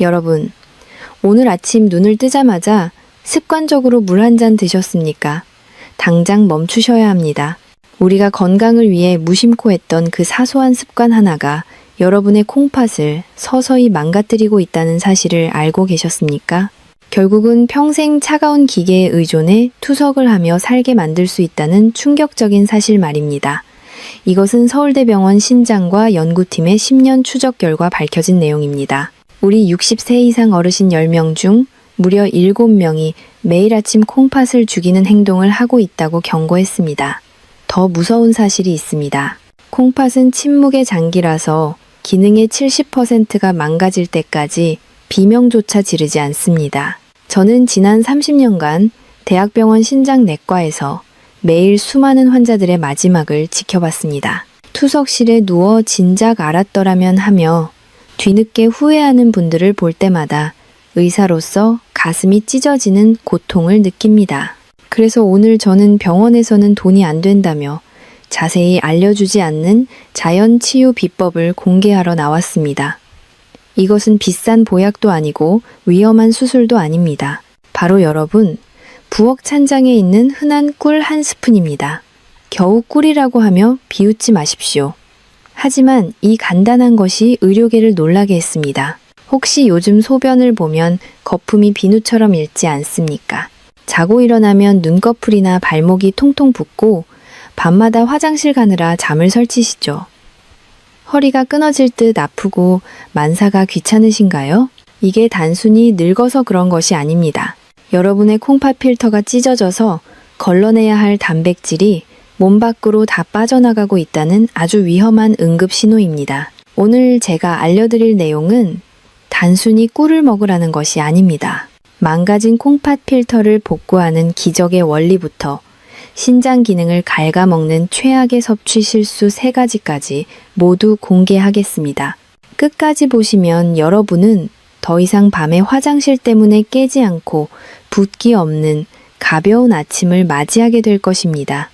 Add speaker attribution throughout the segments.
Speaker 1: 여러분, 오늘 아침 눈을 뜨자마자 습관적으로 물 한 잔 드셨습니까? 당장 멈추셔야 합니다. 우리가 건강을 위해 무심코 했던 그 사소한 습관 하나가 여러분의 콩팥을 서서히 망가뜨리고 있다는 사실을 알고 계셨습니까? 결국은 평생 차가운 기계에 의존해 투석을 하며 살게 만들 수 있다는 충격적인 사실 말입니다. 이것은 서울대병원 신장과 연구팀의 10년 추적 결과 밝혀진 내용입니다. 우리 60세 이상 어르신 10명 중 무려 7명이 매일 아침 콩팥을 죽이는 행동을 하고 있다고 경고했습니다. 더 무서운 사실이 있습니다. 콩팥은 침묵의 장기라서 기능의 70%가 망가질 때까지 비명조차 지르지 않습니다. 저는 지난 30년간 대학병원 신장내과에서 매일 수많은 환자들의 마지막을 지켜봤습니다. 투석실에 누워 진작 알았더라면 하며 뒤늦게 후회하는 분들을 볼 때마다 의사로서 가슴이 찢어지는 고통을 느낍니다. 그래서 오늘 저는 병원에서는 돈이 안 된다며 자세히 알려주지 않는 자연치유 비법을 공개하러 나왔습니다. 이것은 비싼 보약도 아니고 위험한 수술도 아닙니다. 바로 여러분, 부엌 찬장에 있는 흔한 꿀 한 스푼입니다. 겨우 꿀이라고 하며 비웃지 마십시오. 하지만 이 간단한 것이 의료계를 놀라게 했습니다. 혹시 요즘 소변을 보면 거품이 비누처럼 일지 않습니까? 자고 일어나면 눈꺼풀이나 발목이 통통 붓고 밤마다 화장실 가느라 잠을 설치시죠. 허리가 끊어질 듯 아프고 만사가 귀찮으신가요? 이게 단순히 늙어서 그런 것이 아닙니다. 여러분의 콩팥 필터가 찢어져서 걸러내야 할 단백질이 몸 밖으로 다 빠져나가고 있다는 아주 위험한 응급 신호입니다. 오늘 제가 알려드릴 내용은 단순히 꿀을 먹으라는 것이 아닙니다. 망가진 콩팥 필터를 복구하는 기적의 원리부터 신장 기능을 갉아먹는 최악의 섭취 실수 3가지까지 모두 공개하겠습니다. 끝까지 보시면 여러분은 더 이상 밤에 화장실 때문에 깨지 않고 붓기 없는 가벼운 아침을 맞이하게 될 것입니다.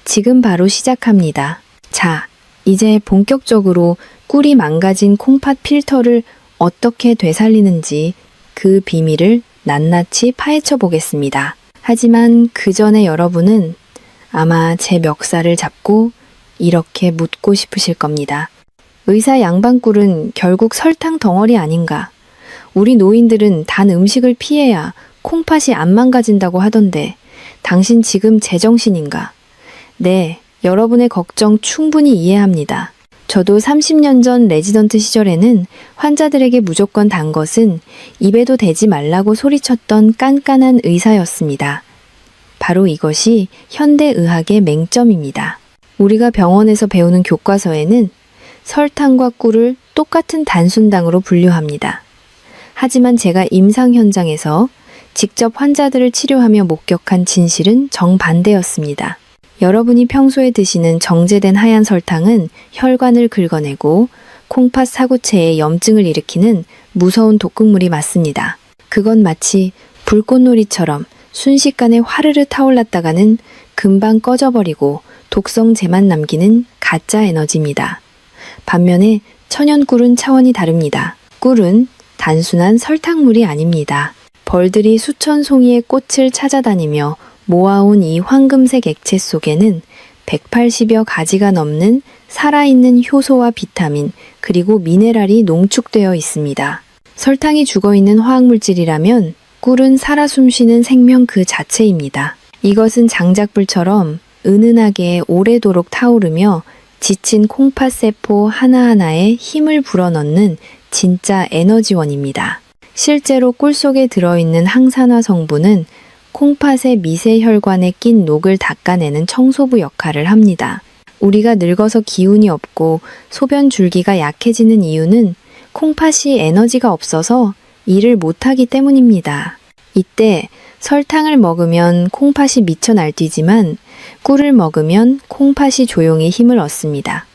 Speaker 1: 지금 바로 시작합니다. 자, 이제 본격적으로 꿀이 망가진 콩팥 필터를 어떻게 되살리는지 그 비밀을 낱낱이 파헤쳐 보겠습니다. 하지만 그 전에 여러분은 아마 제 멱살을 잡고 이렇게 묻고 싶으실 겁니다. 의사 양반꿀은 결국 설탕 덩어리 아닌가? 우리 노인들은 단 음식을 피해야 콩팥이 안 망가진다고 하던데 당신 지금 제정신인가? 네, 여러분의 걱정 충분히 이해합니다. 저도 30년 전 레지던트 시절에는 환자들에게 무조건 단 것은 입에도 대지 말라고 소리쳤던 깐깐한 의사였습니다. 바로 이것이 현대의학의 맹점입니다. 우리가 병원에서 배우는 교과서에는 설탕과 꿀을 똑같은 단순당으로 분류합니다. 하지만 제가 임상 현장에서 직접 환자들을 치료하며 목격한 진실은 정반대였습니다. 여러분이 평소에 드시는 정제된 하얀 설탕은 혈관을 긁어내고 콩팥 사구체에 염증을 일으키는 무서운 독극물이 맞습니다. 그건 마치 불꽃놀이처럼 순식간에 화르르 타올랐다가는 금방 꺼져버리고 독성제만 남기는 가짜 에너지입니다. 반면에 천연꿀은 차원이 다릅니다. 꿀은 단순한 설탕물이 아닙니다. 벌들이 수천 송이의 꽃을 찾아다니며 모아온 이 황금색 액체 속에는 180여 가지가 넘는 살아있는 효소와 비타민 그리고 미네랄이 농축되어 있습니다. 설탕이 죽어있는 화학물질이라면 꿀은 살아 숨쉬는 생명 그 자체입니다. 이것은 장작불처럼 은은하게 오래도록 타오르며 지친 콩팥 세포 하나하나에 힘을 불어넣는 진짜 에너지원입니다. 실제로 꿀 속에 들어있는 항산화 성분은 콩팥의 미세 혈관에 낀 녹을 닦아내는 청소부 역할을 합니다. 우리가 늙어서 기운이 없고 소변 줄기가 약해지는 이유는 콩팥이 에너지가 없어서 일을 못하기 때문입니다. 이때 설탕을 먹으면 콩팥이 미쳐 날뛰지만 꿀을 먹으면 콩팥이 조용히 힘을 얻습니다.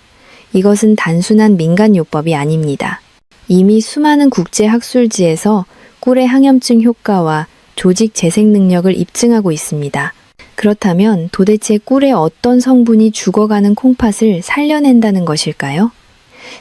Speaker 1: 이것은 단순한 민간요법이 아닙니다. 이미 수많은 국제학술지에서 꿀의 항염증 효과와 조직 재생 능력을 입증하고 있습니다. 그렇다면 도대체 꿀의 어떤 성분이 죽어가는 콩팥을 살려낸다는 것일까요?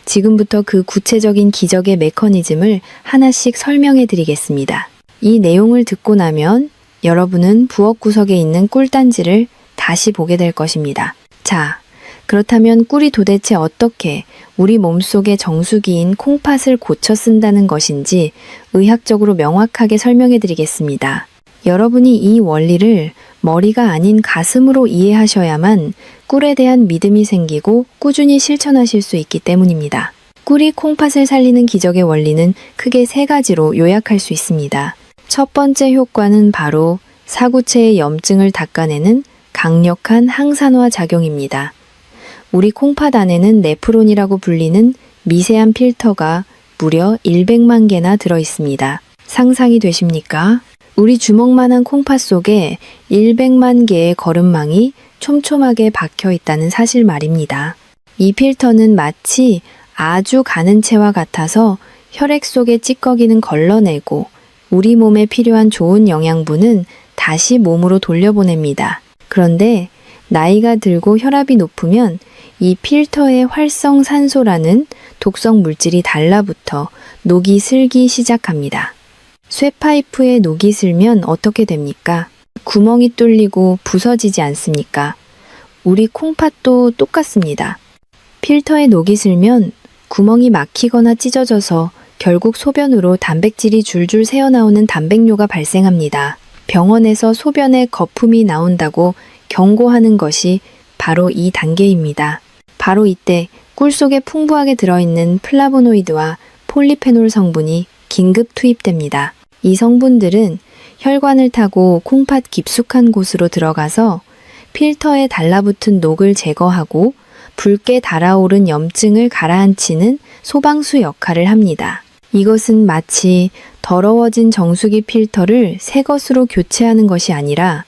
Speaker 1: 지금부터 그 구체적인 기적의 메커니즘을 하나씩 설명해 드리겠습니다. 이 내용을 듣고 나면 여러분은 부엌 구석에 있는 꿀단지를 다시 보게 될 것입니다. 자, 그렇다면 꿀이 도대체 어떻게 우리 몸속의 정수기인 콩팥을 고쳐 쓴다는 것인지 의학적으로 명확하게 설명해 드리겠습니다. 여러분이 이 원리를 머리가 아닌 가슴으로 이해하셔야만 꿀에 대한 믿음이 생기고 꾸준히 실천하실 수 있기 때문입니다. 꿀이 콩팥을 살리는 기적의 원리는 크게 3가지로 요약할 수 있습니다. 첫 번째 효과는 바로 사구체의 염증을 닦아내는 강력한 항산화 작용입니다. 우리 콩팥 안에는 네프론이라고 불리는 미세한 필터가 무려 100만 개나 들어 있습니다. 상상이 되십니까? 우리 주먹만한 콩팥 속에 100만 개의 거름망이 촘촘하게 박혀 있다는 사실 말입니다. 이 필터는 마치 아주 가는 채와 같아서 혈액 속의 찌꺼기는 걸러내고 우리 몸에 필요한 좋은 영양분은 다시 몸으로 돌려보냅니다. 그런데 나이가 들고 혈압이 높으면 이 필터의 활성산소라는 독성 물질이 달라붙어 녹이 슬기 시작합니다. 쇠파이프에 녹이 슬면 어떻게 됩니까? 구멍이 뚫리고 부서지지 않습니까? 우리 콩팥도 똑같습니다. 필터에 녹이 슬면 구멍이 막히거나 찢어져서 결국 소변으로 단백질이 줄줄 새어나오는 단백뇨가 발생합니다. 병원에서 소변에 거품이 나온다고 경고하는 것이 바로 이 단계입니다. 바로 이때 꿀 속에 풍부하게 들어있는 플라보노이드와 폴리페놀 성분이 긴급 투입됩니다. 이 성분들은 혈관을 타고 콩팥 깊숙한 곳으로 들어가서 필터에 달라붙은 녹을 제거하고 붉게 달아오른 염증을 가라앉히는 소방수 역할을 합니다. 이것은 마치 더러워진 정수기 필터를 새 것으로 교체하는 것이 아니라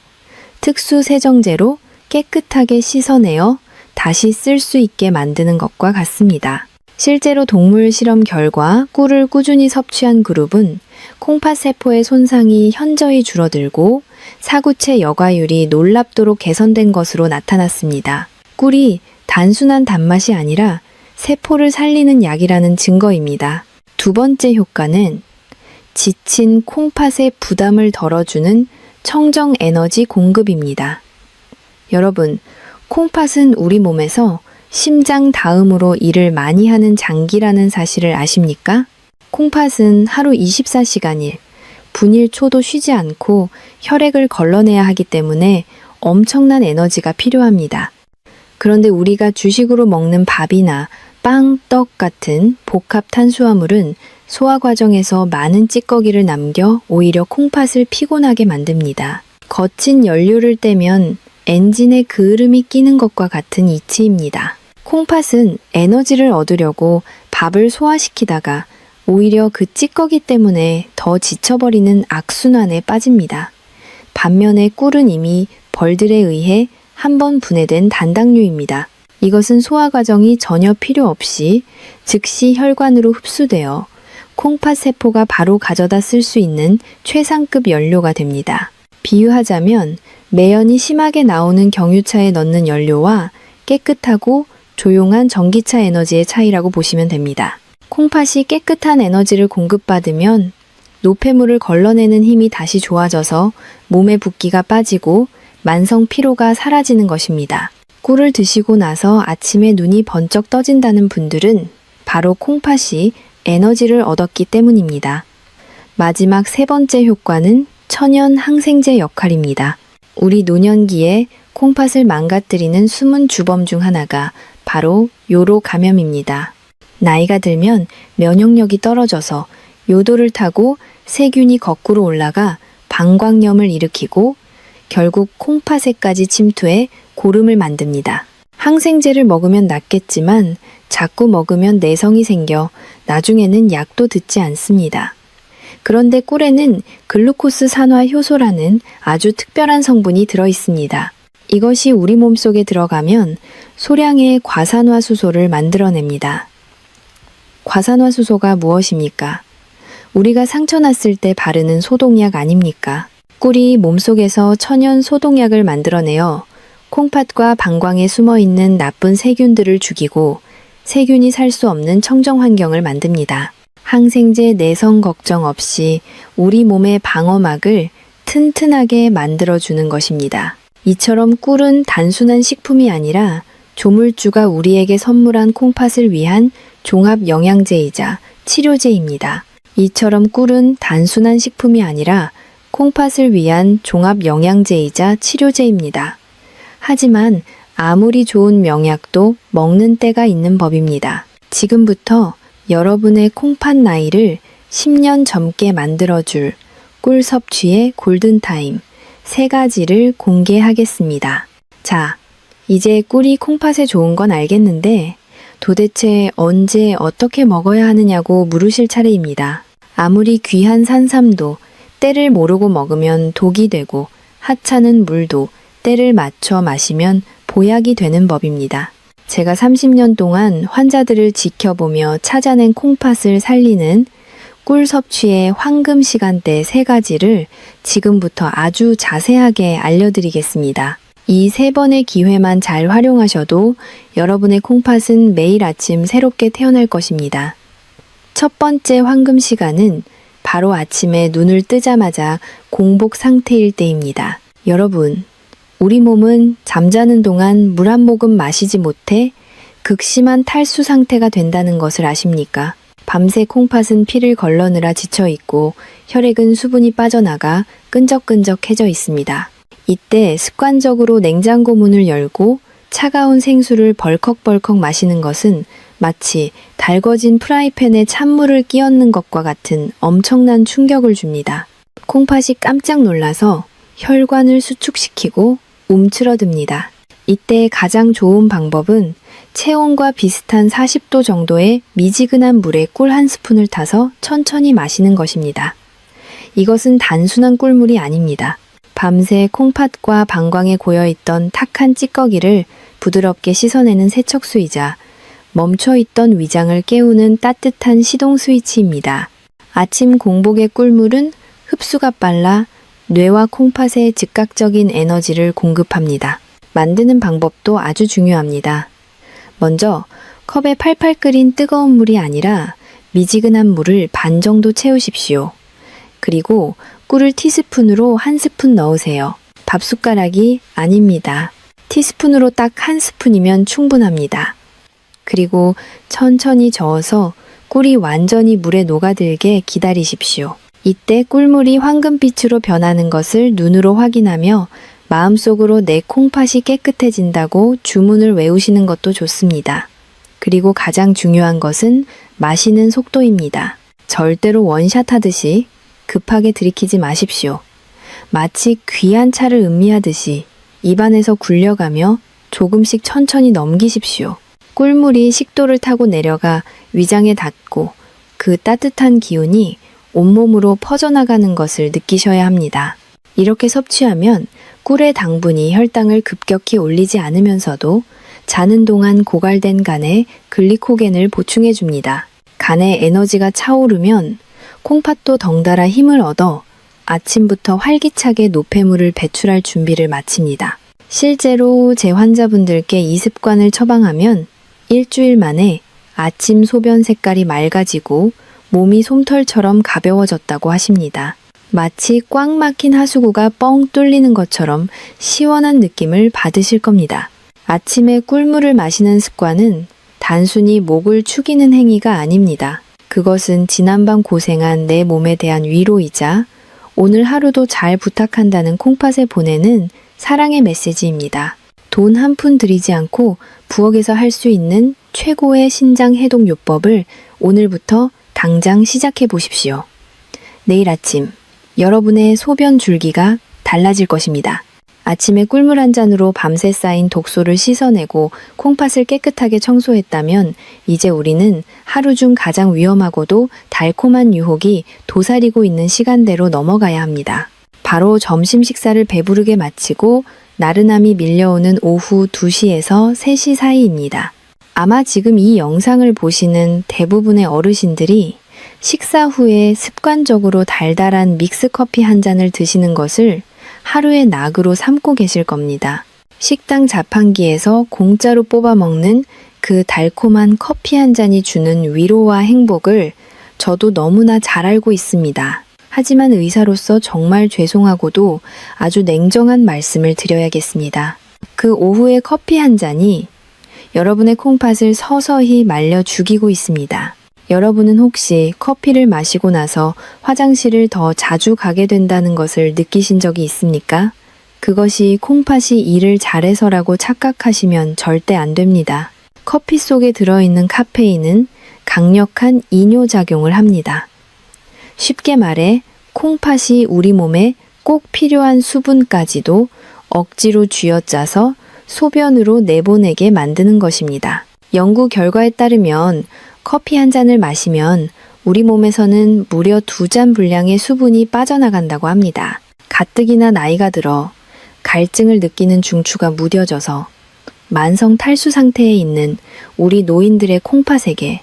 Speaker 1: 특수 세정제로 깨끗하게 씻어내어 다시 쓸 수 있게 만드는 것과 같습니다. 실제로 동물 실험 결과 꿀을 꾸준히 섭취한 그룹은 콩팥 세포의 손상이 현저히 줄어들고 사구체 여과율이 놀랍도록 개선된 것으로 나타났습니다. 꿀이 단순한 단맛이 아니라 세포를 살리는 약이라는 증거입니다. 두 번째 효과는 지친 콩팥의 부담을 덜어주는 청정 에너지 공급입니다. 여러분, 콩팥은 우리 몸에서 심장 다음으로 일을 많이 하는 장기라는 사실을 아십니까? 콩팥은 하루 24시간일, 분일 초도 쉬지 않고 혈액을 걸러내야 하기 때문에 엄청난 에너지가 필요합니다. 그런데 우리가 주식으로 먹는 밥이나 빵, 떡 같은 복합 탄수화물은 소화 과정에서 많은 찌꺼기를 남겨 오히려 콩팥을 피곤하게 만듭니다. 거친 연료를 떼면 엔진에 그을음이 끼는 것과 같은 이치입니다. 콩팥은 에너지를 얻으려고 밥을 소화시키다가 오히려 그 찌꺼기 때문에 더 지쳐버리는 악순환에 빠집니다. 반면에 꿀은 이미 벌들에 의해 한번 분해된 단당류입니다. 이것은 소화 과정이 전혀 필요 없이 즉시 혈관으로 흡수되어 콩팥 세포가 바로 가져다 쓸 수 있는 최상급 연료가 됩니다. 비유하자면 매연이 심하게 나오는 경유차에 넣는 연료와 깨끗하고 조용한 전기차 에너지의 차이라고 보시면 됩니다. 콩팥이 깨끗한 에너지를 공급받으면 노폐물을 걸러내는 힘이 다시 좋아져서 몸의 붓기가 빠지고 만성 피로가 사라지는 것입니다. 꿀을 드시고 나서 아침에 눈이 번쩍 떠진다는 분들은 바로 콩팥이 에너지를 얻었기 때문입니다. 마지막 세 번째 효과는 천연 항생제 역할입니다. 우리 노년기에 콩팥을 망가뜨리는 숨은 주범 중 하나가 바로 요로 감염입니다. 나이가 들면 면역력이 떨어져서 요도를 타고 세균이 거꾸로 올라가 방광염을 일으키고 결국 콩팥에까지 침투해 고름을 만듭니다. 항생제를 먹으면 낫겠지만 자꾸 먹으면 내성이 생겨 나중에는 약도 듣지 않습니다. 그런데 꿀에는 글루코스 산화 효소라는 아주 특별한 성분이 들어 있습니다. 이것이 우리 몸속에 들어가면 소량의 과산화수소를 만들어냅니다. 과산화수소가 무엇입니까? 우리가 상처 났을 때 바르는 소독약 아닙니까? 꿀이 몸속에서 천연 소독약을 만들어내어 콩팥과 방광에 숨어있는 나쁜 세균들을 죽이고 세균이 살 수 없는 청정 환경을 만듭니다. 항생제 내성 걱정 없이 우리 몸의 방어막을 튼튼하게 만들어주는 것입니다. 이처럼 꿀은 단순한 식품이 아니라 조물주가 우리에게 선물한 콩팥을 위한 종합 영양제이자 치료제입니다. 이처럼 꿀은 단순한 식품이 아니라 콩팥을 위한 종합 영양제이자 치료제입니다. 하지만 아무리 좋은 명약도 먹는 때가 있는 법입니다. 지금부터 여러분의 콩팥 나이를 10년 젊게 만들어줄 꿀 섭취의 골든타임 3가지를 공개하겠습니다. 자, 이제 꿀이 콩팥에 좋은 건 알겠는데 도대체 언제 어떻게 먹어야 하느냐고 물으실 차례입니다. 아무리 귀한 산삼도 때를 모르고 먹으면 독이 되고 하찮은 물도 때를 맞춰 마시면 보약이 되는 법입니다. 제가 30년 동안 환자들을 지켜보며 찾아낸 콩팥을 살리는 꿀 섭취의 황금 시간대 3가지를 지금부터 아주 자세하게 알려드리겠습니다. 이 3번의 기회만 잘 활용하셔도 여러분의 콩팥은 매일 아침 새롭게 태어날 것입니다. 첫 번째 황금 시간은 바로 아침에 눈을 뜨자마자 공복 상태일 때입니다. 여러분, 우리 몸은 잠자는 동안 물 한 모금 마시지 못해 극심한 탈수 상태가 된다는 것을 아십니까? 밤새 콩팥은 피를 걸러느라 지쳐있고 혈액은 수분이 빠져나가 끈적끈적해져 있습니다. 이때 습관적으로 냉장고 문을 열고 차가운 생수를 벌컥벌컥 마시는 것은 마치 달궈진 프라이팬에 찬물을 끼얹는 것과 같은 엄청난 충격을 줍니다. 콩팥이 깜짝 놀라서 혈관을 수축시키고 움츠러듭니다. 이때 가장 좋은 방법은 체온과 비슷한 40도 정도의 미지근한 물에 꿀 한 스푼을 타서 천천히 마시는 것입니다. 이것은 단순한 꿀물이 아닙니다. 밤새 콩팥과 방광에 고여있던 탁한 찌꺼기를 부드럽게 씻어내는 세척수이자 멈춰있던 위장을 깨우는 따뜻한 시동 스위치입니다. 아침 공복의 꿀물은 흡수가 빨라 뇌와 콩팥에 즉각적인 에너지를 공급합니다. 만드는 방법도 아주 중요합니다. 먼저 컵에 팔팔 끓인 뜨거운 물이 아니라 미지근한 물을 반 정도 채우십시오. 그리고 꿀을 티스푼으로 1스푼 넣으세요. 밥숟가락이 아닙니다. 티스푼으로 딱 1스푼이면 충분합니다. 그리고 천천히 저어서 꿀이 완전히 물에 녹아들게 기다리십시오. 이때 꿀물이 황금빛으로 변하는 것을 눈으로 확인하며 마음속으로 내 콩팥이 깨끗해진다고 주문을 외우시는 것도 좋습니다. 그리고 가장 중요한 것은 마시는 속도입니다. 절대로 원샷 하듯이 급하게 들이키지 마십시오. 마치 귀한 차를 음미하듯이 입안에서 굴려가며 조금씩 천천히 넘기십시오. 꿀물이 식도를 타고 내려가 위장에 닿고 그 따뜻한 기운이 온몸으로 퍼져나가는 것을 느끼셔야 합니다. 이렇게 섭취하면 꿀의 당분이 혈당을 급격히 올리지 않으면서도 자는 동안 고갈된 간에 글리코겐을 보충해 줍니다. 간에 에너지가 차오르면 콩팥도 덩달아 힘을 얻어 아침부터 활기차게 노폐물을 배출할 준비를 마칩니다. 실제로 제 환자분들께 이 습관을 처방하면 일주일 만에 아침 소변 색깔이 맑아지고 몸이 솜털처럼 가벼워졌다고 하십니다. 마치 꽉 막힌 하수구가 뻥 뚫리는 것처럼 시원한 느낌을 받으실 겁니다. 아침에 꿀물을 마시는 습관은 단순히 목을 축이는 행위가 아닙니다. 그것은 지난밤 고생한 내 몸에 대한 위로이자 오늘 하루도 잘 부탁한다는 콩팥에 보내는 사랑의 메시지입니다. 돈 한 푼 들이지 않고 부엌에서 할 수 있는 최고의 신장 해독 요법을 오늘부터 당장 시작해 보십시오. 내일 아침 여러분의 소변 줄기가 달라질 것입니다. 아침에 꿀물 한 잔으로 밤새 쌓인 독소를 씻어내고 콩팥을 깨끗하게 청소했다면 이제 우리는 하루 중 가장 위험하고도 달콤한 유혹이 도사리고 있는 시간대로 넘어가야 합니다. 바로 점심 식사를 배부르게 마치고 나른함이 밀려오는 오후 2시에서 3시 사이입니다. 아마 지금 이 영상을 보시는 대부분의 어르신들이 식사 후에 습관적으로 달달한 믹스커피 한 잔을 드시는 것을 하루의 낙으로 삼고 계실 겁니다. 식당 자판기에서 공짜로 뽑아 먹는 그 달콤한 커피 한 잔이 주는 위로와 행복을 저도 너무나 잘 알고 있습니다. 하지만 의사로서 정말 죄송하고도 아주 냉정한 말씀을 드려야겠습니다. 그 오후의 커피 한 잔이 여러분의 콩팥을 서서히 말려 죽이고 있습니다. 여러분은 혹시 커피를 마시고 나서 화장실을 더 자주 가게 된다는 것을 느끼신 적이 있습니까? 그것이 콩팥이 일을 잘해서라고 착각하시면 절대 안 됩니다. 커피 속에 들어있는 카페인은 강력한 이뇨작용을 합니다. 쉽게 말해 콩팥이 우리 몸에 꼭 필요한 수분까지도 억지로 쥐어짜서 소변으로 내보내게 만드는 것입니다. 연구 결과에 따르면 커피 한 잔을 마시면 우리 몸에서는 무려 2잔 분량의 수분이 빠져나간다고 합니다. 가뜩이나 나이가 들어 갈증을 느끼는 중추가 무뎌져서 만성 탈수 상태에 있는 우리 노인들의 콩팥에게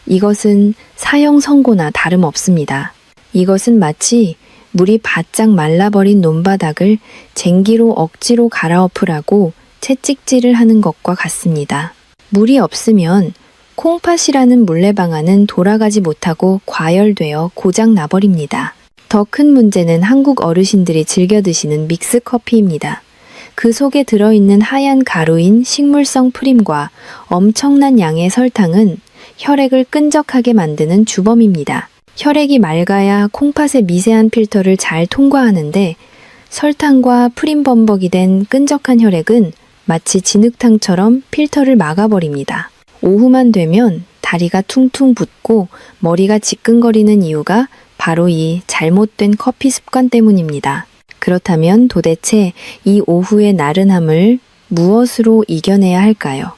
Speaker 1: 이것은 사형 선고나 다름없습니다. 이것은 마치 물이 바짝 말라버린 논바닥을 쟁기로 억지로 갈아엎으라고 채찍질을 하는 것과 같습니다. 물이 없으면 콩팥이라는 물레방아는 돌아가지 못하고 과열되어 고장 나버립니다. 더 큰 문제는 한국 어르신들이 즐겨 드시는 믹스커피입니다. 그 속에 들어있는 하얀 가루인 식물성 프림과 엄청난 양의 설탕은 혈액을 끈적하게 만드는 주범입니다. 혈액이 맑아야 콩팥의 미세한 필터를 잘 통과하는데 설탕과 프림 범벅이 된 끈적한 혈액은 마치 진흙탕처럼 필터를 막아버립니다. 오후만 되면 다리가 퉁퉁 붓고 머리가 지끈거리는 이유가 바로 이 잘못된 커피 습관 때문입니다. 그렇다면 도대체 이 오후의 나른함을 무엇으로 이겨내야 할까요?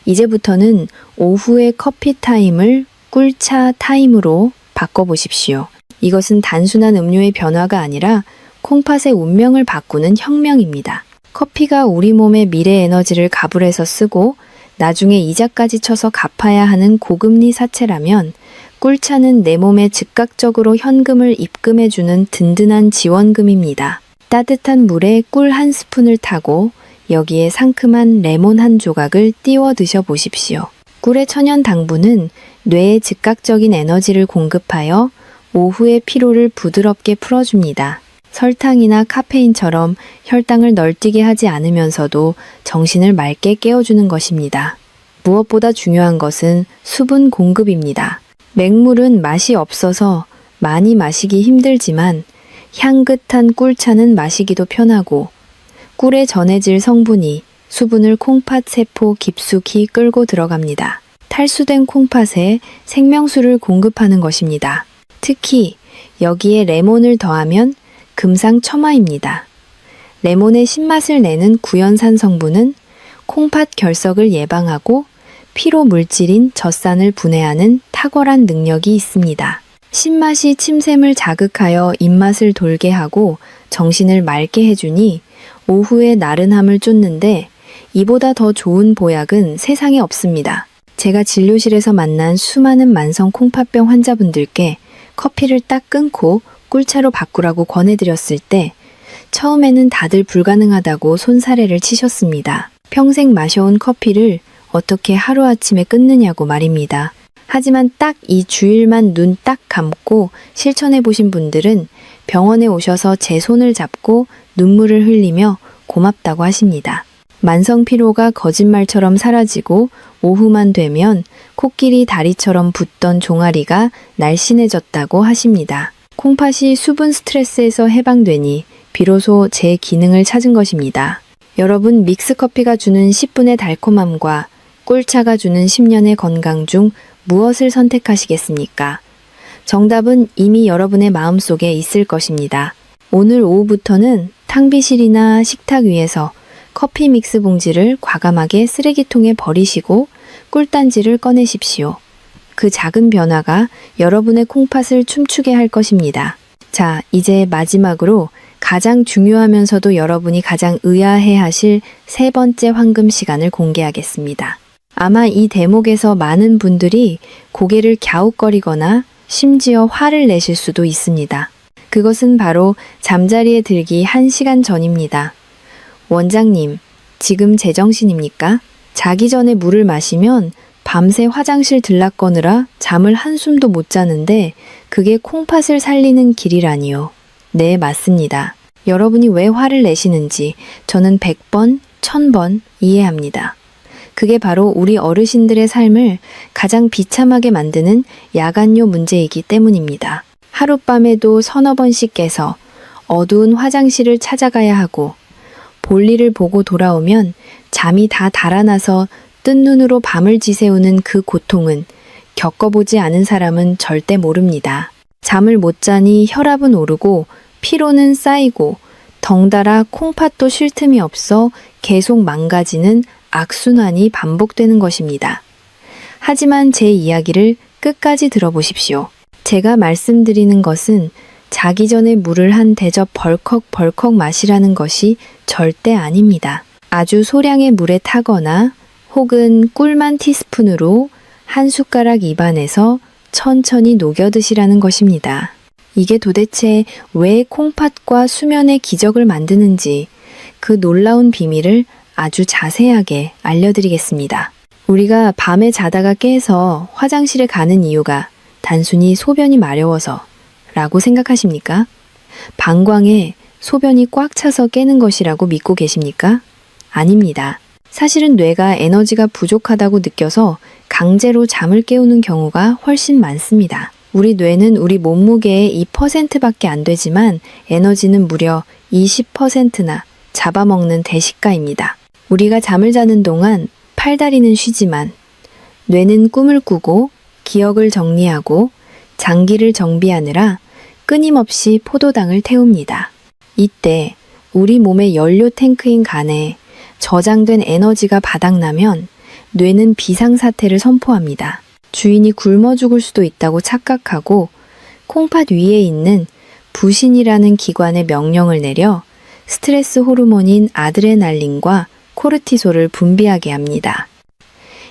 Speaker 1: 이제부터는 오후의 커피 타임을 꿀차 타임으로 바꿔보십시오. 이것은 단순한 음료의 변화가 아니라 콩팥의 운명을 바꾸는 혁명입니다. 커피가 우리 몸의 미래 에너지를 가불해서 쓰고 나중에 이자까지 쳐서 갚아야 하는 고금리 사채라면 꿀차는 내 몸에 즉각적으로 현금을 입금해주는 든든한 지원금입니다. 따뜻한 물에 꿀 한 스푼을 타고 여기에 상큼한 레몬 한 조각을 띄워 드셔보십시오. 꿀의 천연 당분은 뇌에 즉각적인 에너지를 공급하여 오후의 피로를 부드럽게 풀어줍니다. 설탕이나 카페인처럼 혈당을 널뛰게 하지 않으면서도 정신을 맑게 깨워주는 것입니다. 무엇보다 중요한 것은 수분 공급입니다. 맹물은 맛이 없어서 많이 마시기 힘들지만 향긋한 꿀차는 마시기도 편하고 꿀에 전해질 성분이 수분을 콩팥 세포 깊숙이 끌고 들어갑니다. 탈수된 콩팥에 생명수를 공급하는 것입니다. 특히 여기에 레몬을 더하면 금상첨화입니다. 레몬의 신맛을 내는 구연산 성분은 콩팥 결석을 예방하고 피로 물질인 젖산을 분해하는 탁월한 능력이 있습니다. 신맛이 침샘을 자극하여 입맛을 돌게 하고 정신을 맑게 해주니 오후의 나른함을 쫓는데 이보다 더 좋은 보약은 세상에 없습니다. 제가 진료실에서 만난 수많은 만성 콩팥병 환자분들께 커피를 딱 끊고 꿀차로 바꾸라고 권해드렸을 때 처음에는 다들 불가능하다고 손사래를 치셨습니다. 평생 마셔온 커피를 어떻게 하루아침에 끊느냐고 말입니다. 하지만 딱 이 주일만 눈 딱 감고 실천해 보신 분들은 병원에 오셔서 제 손을 잡고 눈물을 흘리며 고맙다고 하십니다. 만성 피로가 거짓말처럼 사라지고 오후만 되면 코끼리 다리처럼 붓던 종아리가 날씬해졌다고 하십니다. 콩팥이 수분 스트레스에서 해방되니 비로소 제 기능을 찾은 것입니다. 여러분, 믹스커피가 주는 10분의 달콤함과 꿀차가 주는 10년의 건강 중 무엇을 선택하시겠습니까? 정답은 이미 여러분의 마음속에 있을 것입니다. 오늘 오후부터는 탕비실이나 식탁 위에서 커피 믹스 봉지를 과감하게 쓰레기통에 버리시고 꿀단지를 꺼내십시오. 그 작은 변화가 여러분의 콩팥을 춤추게 할 것입니다. 자, 이제 마지막으로 가장 중요하면서도 여러분이 가장 의아해 하실 세 번째 황금 시간을 공개하겠습니다. 아마 이 대목에서 많은 분들이 고개를 갸웃거리거나 심지어 화를 내실 수도 있습니다. 그것은 바로 잠자리에 들기 1시간 전입니다. 원장님, 지금 제정신입니까? 자기 전에 물을 마시면 밤새 화장실 들락거느라 잠을 한숨도 못 자는데 그게 콩팥을 살리는 길이라니요. 네, 맞습니다. 여러분이 왜 화를 내시는지 저는 100번, 1000번 이해합니다. 그게 바로 우리 어르신들의 삶을 가장 비참하게 만드는 야간요 문제이기 때문입니다. 하룻밤에도 서너 번씩 깨서 어두운 화장실을 찾아가야 하고 볼일을 보고 돌아오면 잠이 다 달아나서 뜬 눈으로 밤을 지새우는 그 고통은 겪어보지 않은 사람은 절대 모릅니다. 잠을 못 자니 혈압은 오르고 피로는 쌓이고 덩달아 콩팥도 쉴 틈이 없어 계속 망가지는 악순환이 반복되는 것입니다. 하지만 제 이야기를 끝까지 들어보십시오. 제가 말씀드리는 것은 자기 전에 물을 한 대접 벌컥벌컥 마시라는 것이 절대 아닙니다. 아주 소량의 물에 타거나 혹은 꿀만 티스푼으로 한 숟가락 입안에서 천천히 녹여 드시라는 것입니다. 이게 도대체 왜 콩팥과 수면의 기적을 만드는지 그 놀라운 비밀을 아주 자세하게 알려드리겠습니다. 우리가 밤에 자다가 깨서 화장실에 가는 이유가 단순히 소변이 마려워서 라고 생각하십니까? 방광에 소변이 꽉 차서 깨는 것이라고 믿고 계십니까? 아닙니다. 사실은 뇌가 에너지가 부족하다고 느껴서 강제로 잠을 깨우는 경우가 훨씬 많습니다. 우리 뇌는 우리 몸무게의 2%밖에 안 되지만 에너지는 무려 20%나 잡아먹는 대식가입니다. 우리가 잠을 자는 동안 팔다리는 쉬지만 뇌는 꿈을 꾸고 기억을 정리하고 장기를 정비하느라 끊임없이 포도당을 태웁니다. 이때 우리 몸의 연료 탱크인 간에 저장된 에너지가 바닥나면 뇌는 비상사태를 선포합니다. 주인이 굶어 죽을 수도 있다고 착각하고 콩팥 위에 있는 부신이라는 기관에 명령을 내려 스트레스 호르몬인 아드레날린과 코르티솔을 분비하게 합니다.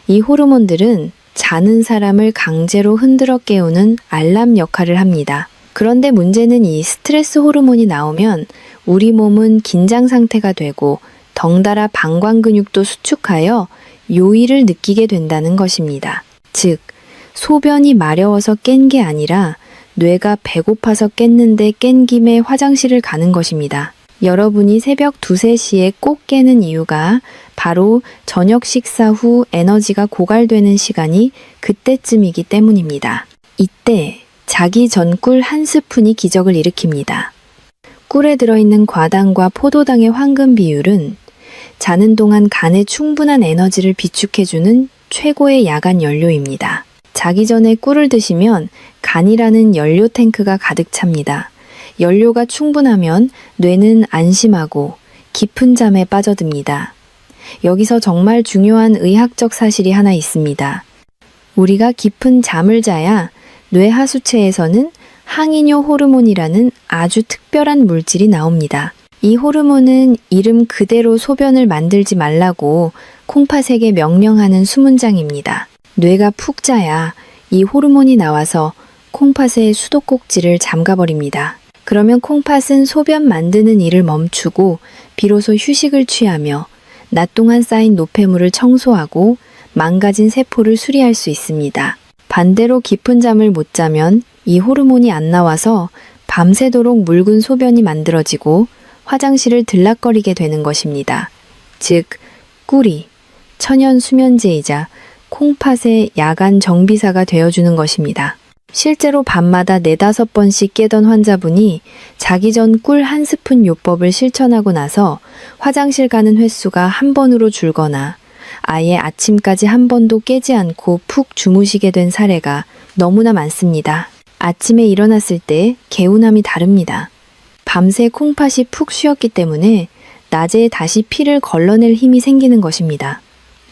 Speaker 1: 이 호르몬들은 자는 사람을 강제로 흔들어 깨우는 알람 역할을 합니다. 그런데 문제는 이 스트레스 호르몬이 나오면 우리 몸은 긴장 상태가 되고 덩달아 방광 근육도 수축하여 요일을 느끼게 된다는 것입니다. 즉, 소변이 마려워서 깬 게 아니라 뇌가 배고파서 깼는데 깬 김에 화장실을 가는 것입니다. 여러분이 새벽 2, 3시에 꼭 깨는 이유가 바로 저녁 식사 후 에너지가 고갈되는 시간이 그때쯤이기 때문입니다. 이때 자기 전 꿀 한 스푼이 기적을 일으킵니다. 꿀에 들어있는 과당과 포도당의 황금 비율은 자는 동안 간에 충분한 에너지를 비축해주는 최고의 야간 연료입니다. 자기 전에 꿀을 드시면 간이라는 연료 탱크가 가득 찹니다. 연료가 충분하면 뇌는 안심하고 깊은 잠에 빠져듭니다. 여기서 정말 중요한 의학적 사실이 하나 있습니다. 우리가 깊은 잠을 자야 뇌 하수체에서는 항이뇨 호르몬이라는 아주 특별한 물질이 나옵니다. 이 호르몬은 이름 그대로 소변을 만들지 말라고 콩팥에게 명령하는 수문장입니다. 뇌가 푹 자야 이 호르몬이 나와서 콩팥의 수도꼭지를 잠가버립니다. 그러면 콩팥은 소변 만드는 일을 멈추고 비로소 휴식을 취하며 낮 동안 쌓인 노폐물을 청소하고 망가진 세포를 수리할 수 있습니다. 반대로 깊은 잠을 못 자면 이 호르몬이 안 나와서 밤새도록 묽은 소변이 만들어지고 화장실을 들락거리게 되는 것입니다. 즉, 꿀이 천연 수면제이자 콩팥의 야간 정비사가 되어주는 것입니다. 실제로 밤마다 4-5번씩 깨던 환자분이 자기 전 꿀 한 스푼 요법을 실천하고 나서 화장실 가는 횟수가 한 번으로 줄거나 아예 아침까지 한 번도 깨지 않고 푹 주무시게 된 사례가 너무나 많습니다. 아침에 일어났을 때 개운함이 다릅니다. 밤새 콩팥이 푹 쉬었기 때문에 낮에 다시 피를 걸러낼 힘이 생기는 것입니다.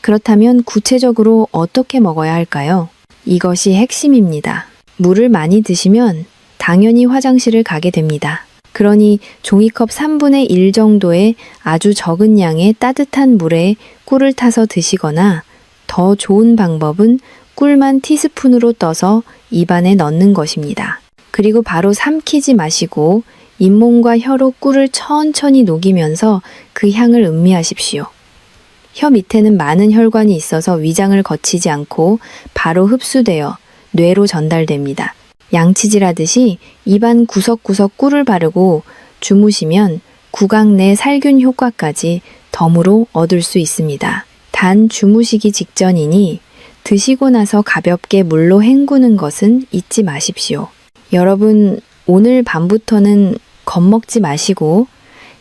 Speaker 1: 그렇다면 구체적으로 어떻게 먹어야 할까요? 이것이 핵심입니다. 물을 많이 드시면 당연히 화장실을 가게 됩니다. 그러니 종이컵 3분의 1 정도의 아주 적은 양의 따뜻한 물에 꿀을 타서 드시거나 더 좋은 방법은 꿀만 티스푼으로 떠서 입안에 넣는 것입니다. 그리고 바로 삼키지 마시고 잇몸과 혀로 꿀을 천천히 녹이면서 그 향을 음미하십시오. 혀 밑에는 많은 혈관이 있어서 위장을 거치지 않고 바로 흡수되어 뇌로 전달됩니다. 양치질하듯이 입안 구석구석 꿀을 바르고 주무시면 구강 내 살균 효과까지 덤으로 얻을 수 있습니다. 단 주무시기 직전이니 드시고 나서 가볍게 물로 헹구는 것은 잊지 마십시오. 여러분, 오늘 밤부터는 겁먹지 마시고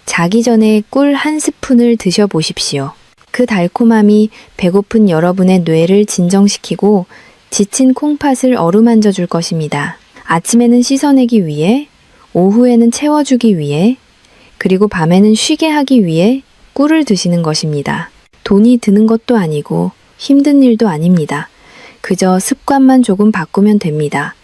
Speaker 1: 자기 전에 꿀 한 스푼을 드셔보십시오. 그 달콤함이 배고픈 여러분의 뇌를 진정시키고 지친 콩팥을 어루만져 줄 것입니다. 아침에는 씻어내기 위해, 오후에는 채워주기 위해, 그리고 밤에는 쉬게 하기 위해 꿀을 드시는 것입니다. 돈이 드는 것도 아니고 힘든 일도 아닙니다. 그저 습관만 조금 바꾸면 됩니다.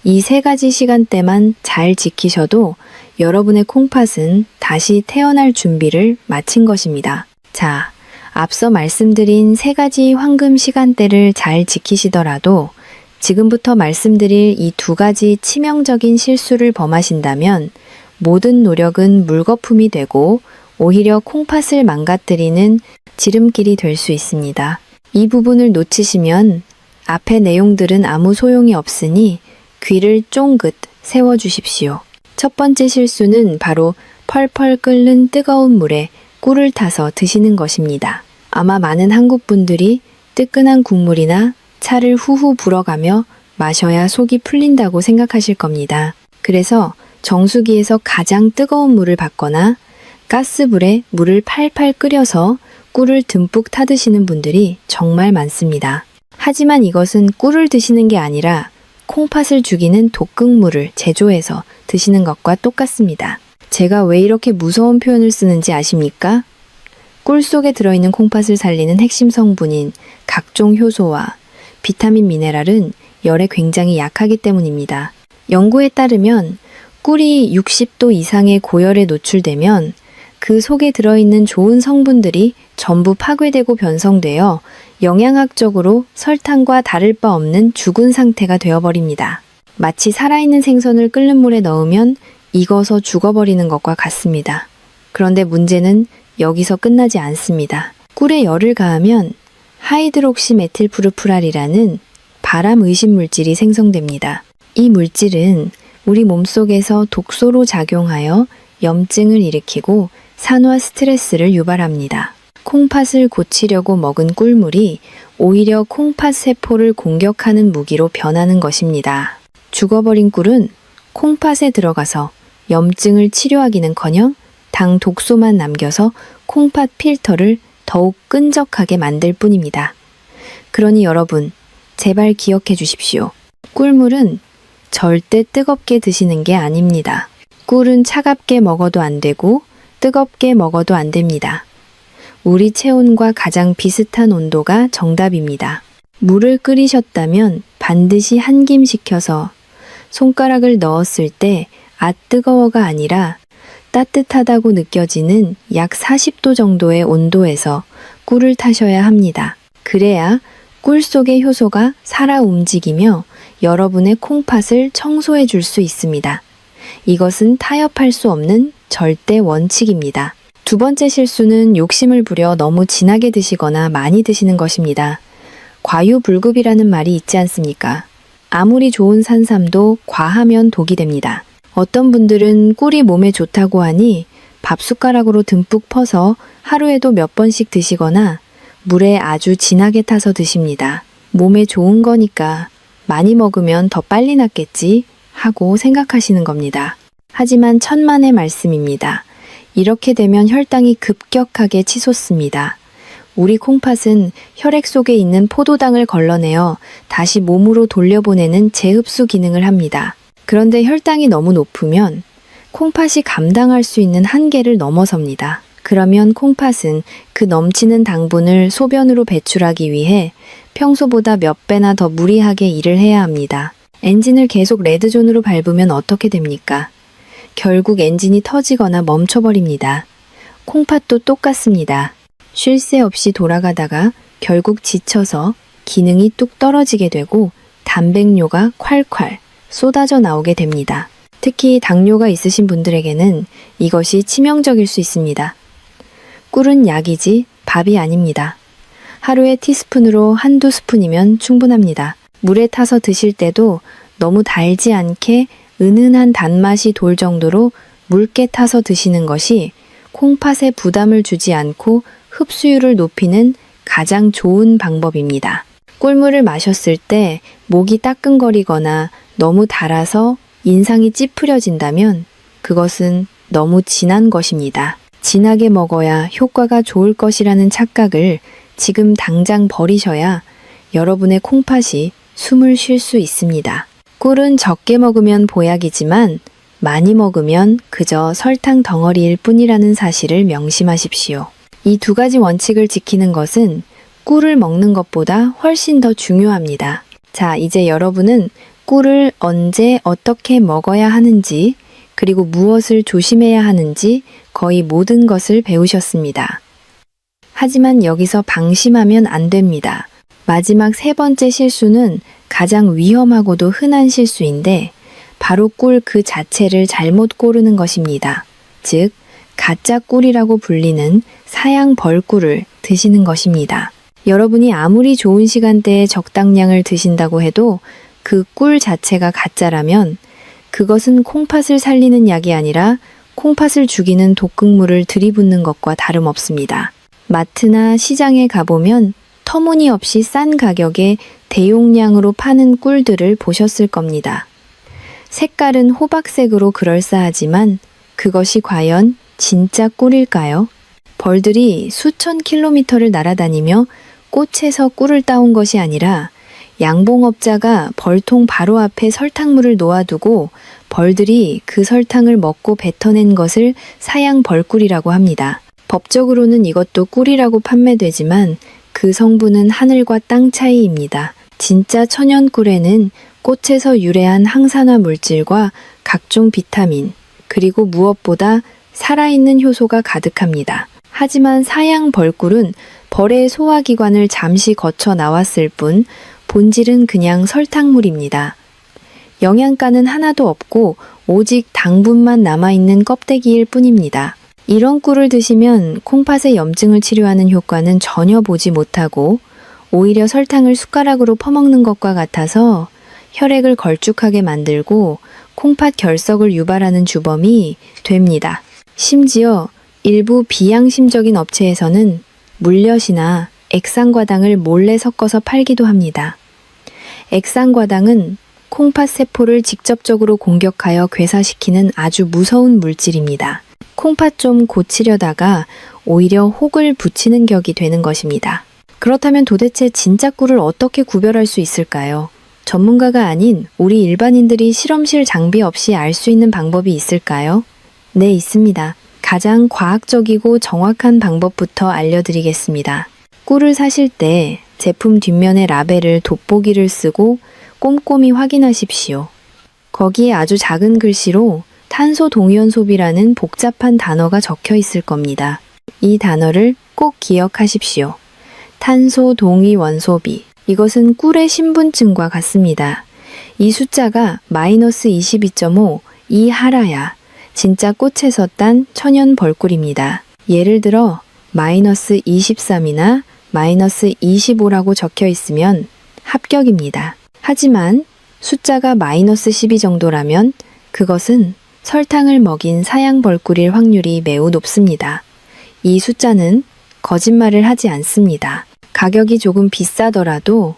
Speaker 1: 이 3가지 시간대만 잘 지키셔도 여러분의 콩팥은 다시 태어날 준비를 마친 것입니다. 자, 앞서 말씀드린 3가지 황금 시간대를 잘 지키시더라도 지금부터 말씀드릴 이 2가지 치명적인 실수를 범하신다면 모든 노력은 물거품이 되고 오히려 콩팥을 망가뜨리는 지름길이 될 수 있습니다. 이 부분을 놓치시면 앞의 내용들은 아무 소용이 없으니 귀를 쫑긋 세워주십시오. 첫 번째 실수는 바로 펄펄 끓는 뜨거운 물에 꿀을 타서 드시는 것입니다. 아마 많은 한국 분들이 뜨끈한 국물이나 차를 후후 불어가며 마셔야 속이 풀린다고 생각하실 겁니다. 그래서 정수기에서 가장 뜨거운 물을 받거나 가스불에 물을 팔팔 끓여서 꿀을 듬뿍 타드시는 분들이 정말 많습니다. 하지만 이것은 꿀을 드시는 게 아니라 콩팥을 죽이는 독극물을 제조해서 드시는 것과 똑같습니다. 제가 왜 이렇게 무서운 표현을 쓰는지 아십니까? 꿀 속에 들어있는 콩팥을 살리는 핵심 성분인 각종 효소와 비타민 미네랄은 열에 굉장히 약하기 때문입니다. 연구에 따르면 꿀이 60도 이상의 고열에 노출되면 그 속에 들어있는 좋은 성분들이 전부 파괴되고 변성되어 영양학적으로 설탕과 다를 바 없는 죽은 상태가 되어버립니다. 마치 살아있는 생선을 끓는 물에 넣으면 익어서 죽어버리는 것과 같습니다. 그런데 문제는 여기서 끝나지 않습니다. 꿀에 열을 가하면 하이드록시 메틸푸르푸랄이라는 발암 의심 물질이 생성됩니다. 이 물질은 우리 몸속에서 독소로 작용하여 염증을 일으키고 산화 스트레스를 유발합니다. 콩팥을 고치려고 먹은 꿀물이 오히려 콩팥 세포를 공격하는 무기로 변하는 것입니다. 죽어버린 꿀은 콩팥에 들어가서 염증을 치료하기는커녕 당 독소만 남겨서 콩팥 필터를 더욱 끈적하게 만들 뿐입니다. 그러니 여러분, 제발 기억해 주십시오. 꿀물은 절대 뜨겁게 드시는 게 아닙니다. 꿀은 차갑게 먹어도 안 되고 뜨겁게 먹어도 안 됩니다. 우리 체온과 가장 비슷한 온도가 정답입니다. 물을 끓이셨다면 반드시 한김시켜서 손가락을 넣었을 때 아 뜨거워가 아니라 따뜻하다고 느껴지는 약 40도 정도의 온도에서 꿀을 타셔야 합니다. 그래야 꿀 속의 효소가 살아 움직이며 여러분의 콩팥을 청소해 줄 수 있습니다. 이것은 타협할 수 없는 절대 원칙입니다. 두 번째 실수는 욕심을 부려 너무 진하게 드시거나 많이 드시는 것입니다. 과유불급이라는 말이 있지 않습니까? 아무리 좋은 산삼도 과하면 독이 됩니다. 어떤 분들은 꿀이 몸에 좋다고 하니 밥숟가락으로 듬뿍 퍼서 하루에도 몇 번씩 드시거나 물에 아주 진하게 타서 드십니다. 몸에 좋은 거니까 많이 먹으면 더 빨리 낫겠지 하고 생각하시는 겁니다. 하지만 천만의 말씀입니다. 이렇게 되면 혈당이 급격하게 치솟습니다. 우리 콩팥은 혈액 속에 있는 포도당을 걸러내어 다시 몸으로 돌려보내는 재흡수 기능을 합니다. 그런데 혈당이 너무 높으면 콩팥이 감당할 수 있는 한계를 넘어섭니다. 그러면 콩팥은 그 넘치는 당분을 소변으로 배출하기 위해 평소보다 몇 배나 더 무리하게 일을 해야 합니다. 엔진을 계속 레드존으로 밟으면 어떻게 됩니까? 결국 엔진이 터지거나 멈춰버립니다. 콩팥도 똑같습니다. 쉴 새 없이 돌아가다가 결국 지쳐서 기능이 뚝 떨어지게 되고 단백뇨가 콸콸 쏟아져 나오게 됩니다. 특히 당뇨가 있으신 분들에게는 이것이 치명적일 수 있습니다. 꿀은 약이지 밥이 아닙니다. 하루에 티스푼으로 한두 스푼이면 충분합니다. 물에 타서 드실 때도 너무 달지 않게 은은한 단맛이 돌 정도로 묽게 타서 드시는 것이 콩팥에 부담을 주지 않고 흡수율을 높이는 가장 좋은 방법입니다. 꿀물을 마셨을 때 목이 따끔거리거나 너무 달아서 인상이 찌푸려진다면 그것은 너무 진한 것입니다. 진하게 먹어야 효과가 좋을 것이라는 착각을 지금 당장 버리셔야 여러분의 콩팥이 숨을 쉴 수 있습니다. 꿀은 적게 먹으면 보약이지만 많이 먹으면 그저 설탕 덩어리일 뿐이라는 사실을 명심하십시오. 이 두 가지 원칙을 지키는 것은 꿀을 먹는 것보다 훨씬 더 중요합니다. 자, 이제 여러분은 꿀을 언제 어떻게 먹어야 하는지, 그리고 무엇을 조심해야 하는지 거의 모든 것을 배우셨습니다. 하지만 여기서 방심하면 안 됩니다. 마지막 세 번째 실수는 가장 위험하고도 흔한 실수인데 바로 꿀 그 자체를 잘못 고르는 것입니다. 즉, 가짜 꿀이라고 불리는 사양 벌꿀을 드시는 것입니다. 여러분이 아무리 좋은 시간대에 적당량을 드신다고 해도 그 꿀 자체가 가짜라면 그것은 콩팥을 살리는 약이 아니라 콩팥을 죽이는 독극물을 들이붓는 것과 다름없습니다. 마트나 시장에 가보면 터무니없이 싼 가격에 대용량으로 파는 꿀들을 보셨을 겁니다. 색깔은 호박색으로 그럴싸하지만 그것이 과연 진짜 꿀일까요? 벌들이 수천 킬로미터를 날아다니며 꽃에서 꿀을 따온 것이 아니라 양봉업자가 벌통 바로 앞에 설탕물을 놓아두고 벌들이 그 설탕을 먹고 뱉어낸 것을 사양 벌꿀이라고 합니다. 법적으로는 이것도 꿀이라고 판매되지만 그 성분은 하늘과 땅 차이입니다. 진짜 천연꿀에는 꽃에서 유래한 항산화 물질과 각종 비타민, 그리고 무엇보다 살아있는 효소가 가득합니다. 하지만 사양 벌꿀은 벌의 소화기관을 잠시 거쳐 나왔을 뿐 본질은 그냥 설탕물입니다. 영양가는 하나도 없고 오직 당분만 남아있는 껍데기일 뿐입니다. 이런 꿀을 드시면 콩팥의 염증을 치료하는 효과는 전혀 보지 못하고 오히려 설탕을 숟가락으로 퍼먹는 것과 같아서 혈액을 걸쭉하게 만들고 콩팥 결석을 유발하는 주범이 됩니다. 심지어 일부 비양심적인 업체에서는 물엿이나 액상과당을 몰래 섞어서 팔기도 합니다. 액상과당은 콩팥 세포를 직접적으로 공격하여 괴사시키는 아주 무서운 물질입니다. 콩팥 좀 고치려다가 오히려 혹을 붙이는 격이 되는 것입니다. 그렇다면 도대체 진짜 꿀을 어떻게 구별할 수 있을까요? 전문가가 아닌 우리 일반인들이 실험실 장비 없이 알 수 있는 방법이 있을까요? 네, 있습니다. 가장 과학적이고 정확한 방법부터 알려드리겠습니다. 꿀을 사실 때 제품 뒷면의 라벨을 돋보기를 쓰고 꼼꼼히 확인하십시오. 거기에 아주 작은 글씨로 탄소 동위원소비라는 복잡한 단어가 적혀 있을 겁니다. 이 단어를 꼭 기억하십시오. 탄소 동위원소비. 이것은 꿀의 신분증과 같습니다. 이 숫자가 마이너스 22.5 이하라야 진짜 꽃에서 딴 천연 벌꿀입니다. 예를 들어 마이너스 23이나 마이너스 25라고 적혀 있으면 합격입니다. 하지만 숫자가 마이너스 12 정도라면 그것은 설탕을 먹인 사양 벌꿀일 확률이 매우 높습니다. 이 숫자는 거짓말을 하지 않습니다. 가격이 조금 비싸더라도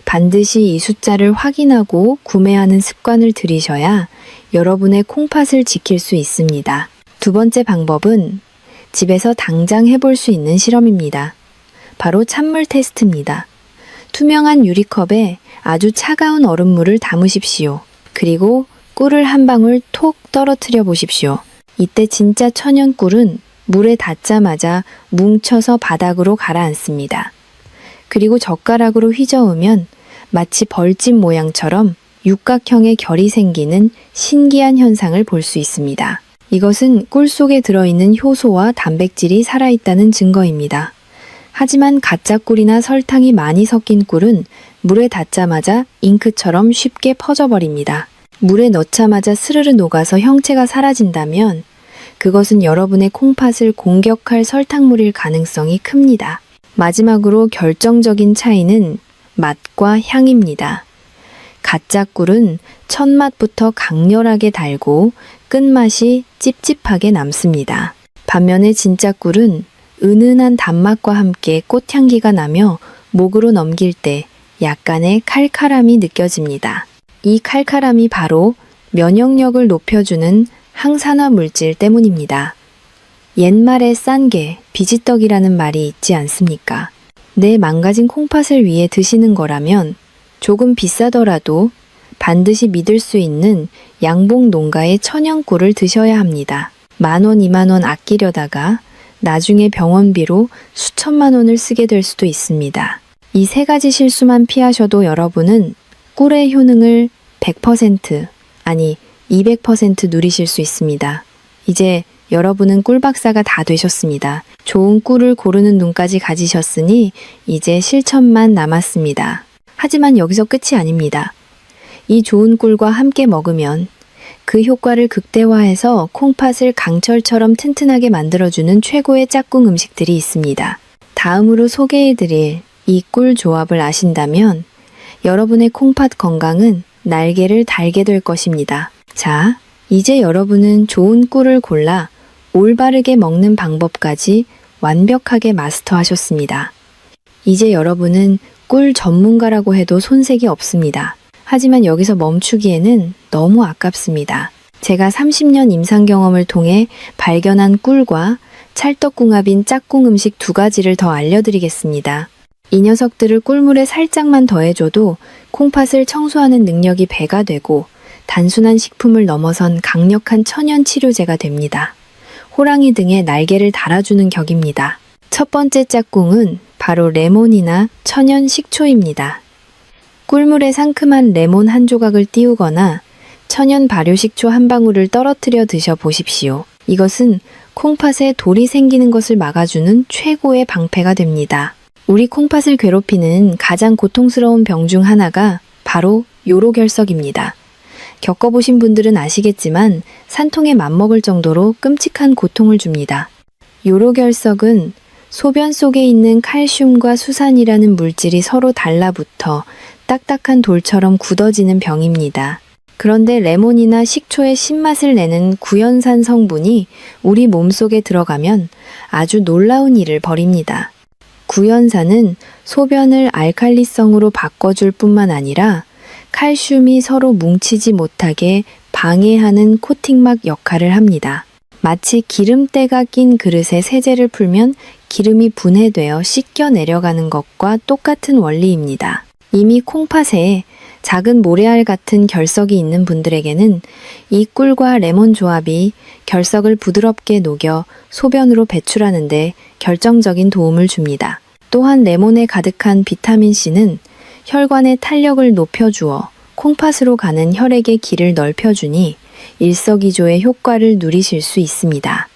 Speaker 1: 반드시 이 숫자를 확인하고 구매하는 습관을 들이셔야 여러분의 콩팥을 지킬 수 있습니다. 두 번째 방법은 집에서 당장 해볼 수 있는 실험입니다. 바로 찬물 테스트입니다. 투명한 유리컵에 아주 차가운 얼음물을 담으십시오. 그리고 꿀을 한 방울 톡 떨어뜨려 보십시오. 이때 진짜 천연 꿀은 물에 닿자마자 뭉쳐서 바닥으로 가라앉습니다. 그리고 젓가락으로 휘저으면 마치 벌집 모양처럼 육각형의 결이 생기는 신기한 현상을 볼 수 있습니다. 이것은 꿀 속에 들어있는 효소와 단백질이 살아있다는 증거입니다. 하지만 가짜 꿀이나 설탕이 많이 섞인 꿀은 물에 닿자마자 잉크처럼 쉽게 퍼져버립니다. 물에 넣자마자 스르르 녹아서 형체가 사라진다면 그것은 여러분의 콩팥을 공격할 설탕물일 가능성이 큽니다. 마지막으로 결정적인 차이는 맛과 향입니다. 가짜 꿀은 첫 맛부터 강렬하게 달고 끝맛이 찝찝하게 남습니다. 반면에 진짜 꿀은 은은한 단맛과 함께 꽃향기가 나며 목으로 넘길 때 약간의 칼칼함이 느껴집니다. 이 칼칼함이 바로 면역력을 높여주는 항산화 물질 때문입니다. 옛말에 싼 게 비지떡이라는 말이 있지 않습니까? 내 망가진 콩팥을 위해 드시는 거라면 조금 비싸더라도 반드시 믿을 수 있는 양봉 농가의 천연 꿀을 드셔야 합니다. 10,000원, 20,000원 아끼려다가 나중에 병원비로 수천만 원을 쓰게 될 수도 있습니다. 이 세 가지 실수만 피하셔도 여러분은 꿀의 효능을 100% 아니 200% 누리실 수 있습니다. 이제 여러분은 꿀박사가 다 되셨습니다. 좋은 꿀을 고르는 눈까지 가지셨으니 이제 실천만 남았습니다. 하지만 여기서 끝이 아닙니다. 이 좋은 꿀과 함께 먹으면 그 효과를 극대화해서 콩팥을 강철처럼 튼튼하게 만들어주는 최고의 짝꿍 음식들이 있습니다. 다음으로 소개해드릴 이 꿀 조합을 아신다면 여러분의 콩팥 건강은 날개를 달게 될 것입니다. 자, 이제 여러분은 좋은 꿀을 골라 올바르게 먹는 방법까지 완벽하게 마스터하셨습니다. 이제 여러분은 꿀 전문가라고 해도 손색이 없습니다. 하지만 여기서 멈추기에는 너무 아깝습니다. 제가 30년 임상 경험을 통해 발견한 꿀과 찰떡궁합인 짝꿍 음식 2가지를 더 알려드리겠습니다. 이 녀석들을 꿀물에 살짝만 더해줘도 콩팥을 청소하는 능력이 배가 되고 단순한 식품을 넘어선 강력한 천연 치료제가 됩니다. 호랑이 등에 날개를 달아주는 격입니다. 첫 번째 짝꿍은 바로 레몬이나 천연 식초입니다. 꿀물에 상큼한 레몬 한 조각을 띄우거나 천연 발효식초 한 방울을 떨어뜨려 드셔보십시오. 이것은 콩팥에 돌이 생기는 것을 막아주는 최고의 방패가 됩니다. 우리 콩팥을 괴롭히는 가장 고통스러운 병 중 하나가 바로 요로결석입니다. 겪어보신 분들은 아시겠지만 산통에 맞먹을 정도로 끔찍한 고통을 줍니다. 요로결석은 소변 속에 있는 칼슘과 수산이라는 물질이 서로 달라붙어 딱딱한 돌처럼 굳어지는 병입니다. 그런데 레몬이나 식초의 신맛을 내는 구연산 성분이 우리 몸속에 들어가면 아주 놀라운 일을 벌입니다. 구연산은 소변을 알칼리성으로 바꿔줄 뿐만 아니라 칼슘이 서로 뭉치지 못하게 방해하는 코팅막 역할을 합니다. 마치 기름때가 낀 그릇에 세제를 풀면 기름이 분해되어 씻겨 내려가는 것과 똑같은 원리입니다. 이미 콩팥에 작은 모래알 같은 결석이 있는 분들에게는 이 꿀과 레몬 조합이 결석을 부드럽게 녹여 소변으로 배출하는데 결정적인 도움을 줍니다. 또한 레몬에 가득한 비타민C는 혈관의 탄력을 높여주어 콩팥으로 가는 혈액의 길을 넓혀주니 일석이조의 효과를 누리실 수 있습니다.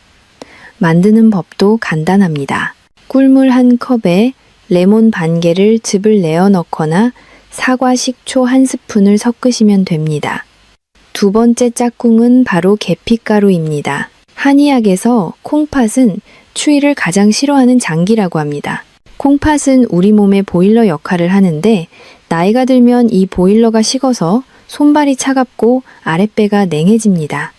Speaker 1: 만드는 법도 간단합니다. 꿀물 한 컵에 레몬 반 개를 즙을 내어 넣거나 사과 식초 한 스푼을 섞으시면 됩니다. 두 번째 짝꿍은 바로 계피가루입니다. 한의학에서 콩팥은 추위를 가장 싫어하는 장기라고 합니다. 콩팥은 우리 몸의 보일러 역할을 하는데 나이가 들면 이 보일러가 식어서 손발이 차갑고 아랫배가 냉해집니다.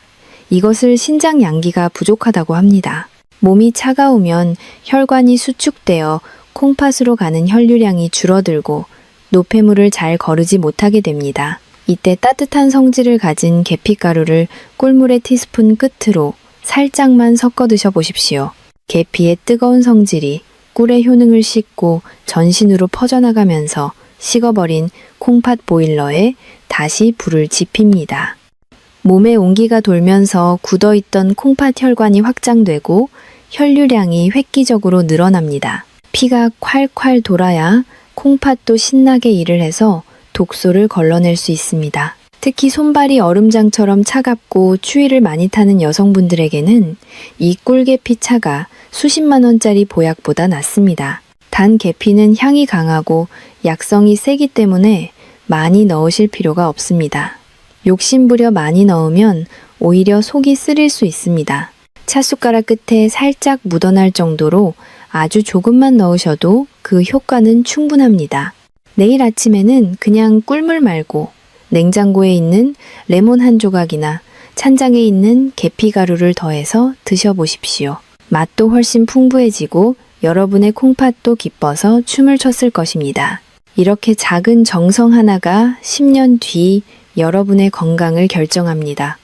Speaker 1: 이것을 신장 양기가 부족하다고 합니다. 몸이 차가우면 혈관이 수축되어 콩팥으로 가는 혈류량이 줄어들고 노폐물을 잘 거르지 못하게 됩니다. 이때 따뜻한 성질을 가진 계피가루를 꿀물의 티스푼 끝으로 살짝만 섞어 드셔보십시오. 계피의 뜨거운 성질이 꿀의 효능을 씻고 전신으로 퍼져나가면서 식어버린 콩팥 보일러에 다시 불을 지핍니다. 몸에 온기가 돌면서 굳어있던 콩팥 혈관이 확장되고 혈류량이 획기적으로 늘어납니다. 피가 콸콸 돌아야 콩팥도 신나게 일을 해서 독소를 걸러낼 수 있습니다. 특히 손발이 얼음장처럼 차갑고 추위를 많이 타는 여성분들에게는 이 꿀계피 차가 수십만 원짜리 보약보다 낫습니다. 단 계피는 향이 강하고 약성이 세기 때문에 많이 넣으실 필요가 없습니다. 욕심부려 많이 넣으면 오히려 속이 쓰릴 수 있습니다. 찻숟가락 끝에 살짝 묻어날 정도로 아주 조금만 넣으셔도 그 효과는 충분합니다. 내일 아침에는 그냥 꿀물 말고 냉장고에 있는 레몬 한 조각이나 찬장에 있는 계피가루를 더해서 드셔보십시오. 맛도 훨씬 풍부해지고 여러분의 콩팥도 기뻐서 춤을 췄을 것입니다. 이렇게 작은 정성 하나가 10년 뒤 여러분의 건강을 결정합니다.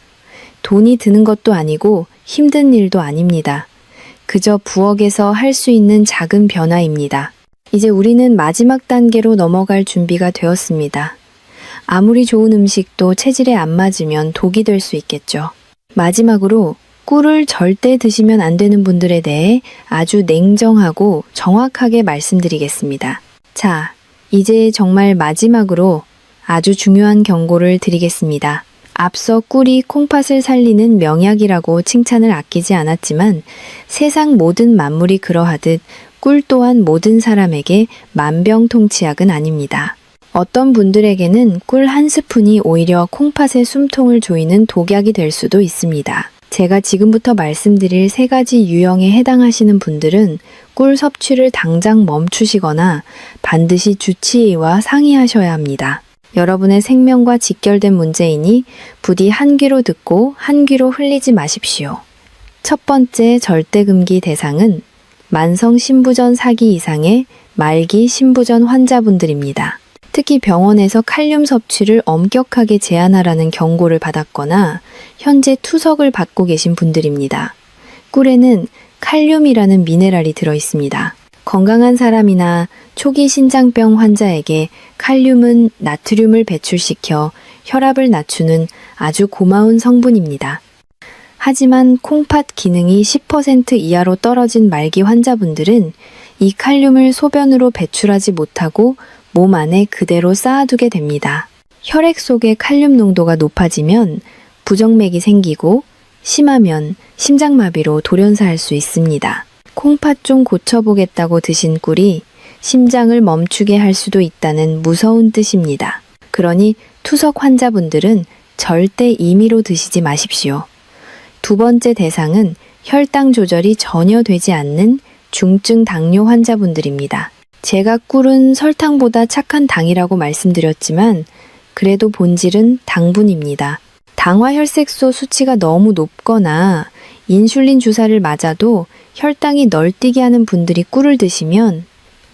Speaker 1: 돈이 드는 것도 아니고 힘든 일도 아닙니다. 그저 부엌에서 할 수 있는 작은 변화입니다. 이제 우리는 마지막 단계로 넘어갈 준비가 되었습니다. 아무리 좋은 음식도 체질에 안 맞으면 독이 될 수 있겠죠. 마지막으로 꿀을 절대 드시면 안 되는 분들에 대해 아주 냉정하고 정확하게 말씀드리겠습니다. 자, 이제 정말 마지막으로 아주 중요한 경고를 드리겠습니다. 앞서 꿀이 콩팥을 살리는 명약이라고 칭찬을 아끼지 않았지만 세상 모든 만물이 그러하듯 꿀 또한 모든 사람에게 만병통치약은 아닙니다. 어떤 분들에게는 꿀 한 스푼이 오히려 콩팥의 숨통을 조이는 독약이 될 수도 있습니다. 제가 지금부터 말씀드릴 3가지 유형에 해당하시는 분들은 꿀 섭취를 당장 멈추시거나 반드시 주치의와 상의하셔야 합니다. 여러분의 생명과 직결된 문제이니 부디 한 귀로 듣고 한 귀로 흘리지 마십시오. 첫 번째 절대금기 대상은 만성 신부전 4기 이상의 말기 신부전 환자분들입니다. 특히 병원에서 칼륨 섭취를 엄격하게 제한하라는 경고를 받았거나 현재 투석을 받고 계신 분들입니다. 꿀에는 칼륨이라는 미네랄이 들어있습니다. 건강한 사람이나 초기 신장병 환자에게 칼륨은 나트륨을 배출시켜 혈압을 낮추는 아주 고마운 성분입니다. 하지만 콩팥 기능이 10% 이하로 떨어진 말기 환자분들은 이 칼륨을 소변으로 배출하지 못하고 몸 안에 그대로 쌓아두게 됩니다. 혈액 속의 칼륨 농도가 높아지면 부정맥이 생기고 심하면 심장마비로 돌연사할 수 있습니다. 콩팥 좀 고쳐보겠다고 드신 꿀이 심장을 멈추게 할 수도 있다는 무서운 뜻입니다. 그러니 투석 환자분들은 절대 임의로 드시지 마십시오. 두 번째 대상은 혈당 조절이 전혀 되지 않는 중증 당뇨 환자분들입니다. 제가 꿀은 설탕보다 착한 당이라고 말씀드렸지만 그래도 본질은 당분입니다. 당화혈색소 수치가 너무 높거나 인슐린 주사를 맞아도 혈당이 널뛰게 하는 분들이 꿀을 드시면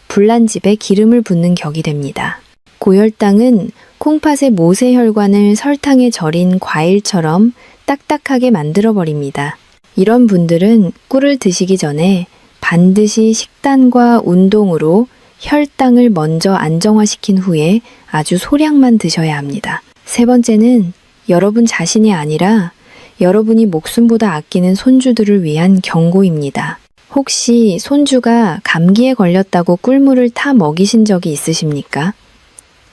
Speaker 1: 불난집에 기름을 붓는 격이 됩니다. 고혈당은 콩팥의 모세혈관을 설탕에 절인 과일처럼 딱딱하게 만들어버립니다. 이런 분들은 꿀을 드시기 전에 반드시 식단과 운동으로 혈당을 먼저 안정화시킨 후에 아주 소량만 드셔야 합니다. 세 번째는 여러분 자신이 아니라 여러분이 목숨보다 아끼는 손주들을 위한 경고입니다. 혹시 손주가 감기에 걸렸다고 꿀물을 타 먹이신 적이 있으십니까?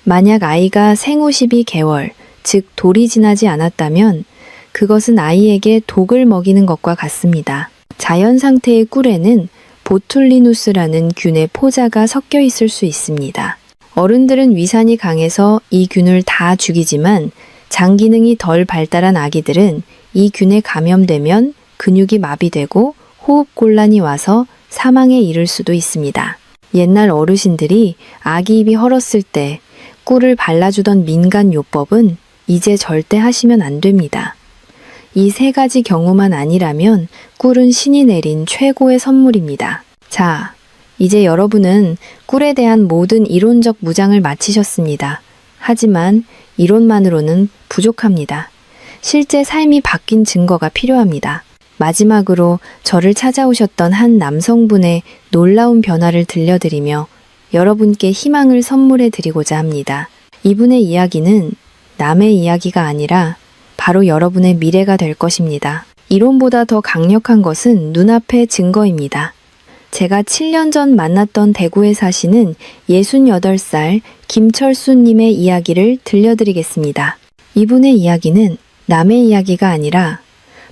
Speaker 1: 만약 아이가 생후 12개월, 즉 돌이 지나지 않았다면 그것은 아이에게 독을 먹이는 것과 같습니다. 자연 상태의 꿀에는 보툴리누스라는 균의 포자가 섞여 있을 수 있습니다. 어른들은 위산이 강해서 이 균을 다 죽이지만 장 기능이 덜 발달한 아기들은 이 균에 감염되면 근육이 마비되고 호흡 곤란이 와서 사망에 이를 수도 있습니다. 옛날 어르신들이 아기 입이 헐었을 때 꿀을 발라주던 민간 요법은 이제 절대 하시면 안 됩니다. 이 3가지 경우만 아니라면 꿀은 신이 내린 최고의 선물입니다. 자, 이제 여러분은 꿀에 대한 모든 이론적 무장을 마치셨습니다. 하지만 이론만으로는 부족합니다. 실제 삶이 바뀐 증거가 필요합니다. 마지막으로 저를 찾아오셨던 한 남성분의 놀라운 변화를 들려드리며 여러분께 희망을 선물해 드리고자 합니다. 이분의 이야기는 남의 이야기가 아니라 바로 여러분의 미래가 될 것입니다. 이론보다 더 강력한 것은 눈앞의 증거입니다. 제가 7년 전 만났던 대구에 사시는 68살 김철수님의 이야기를 들려드리겠습니다. 이분의 이야기는 남의 이야기가 아니라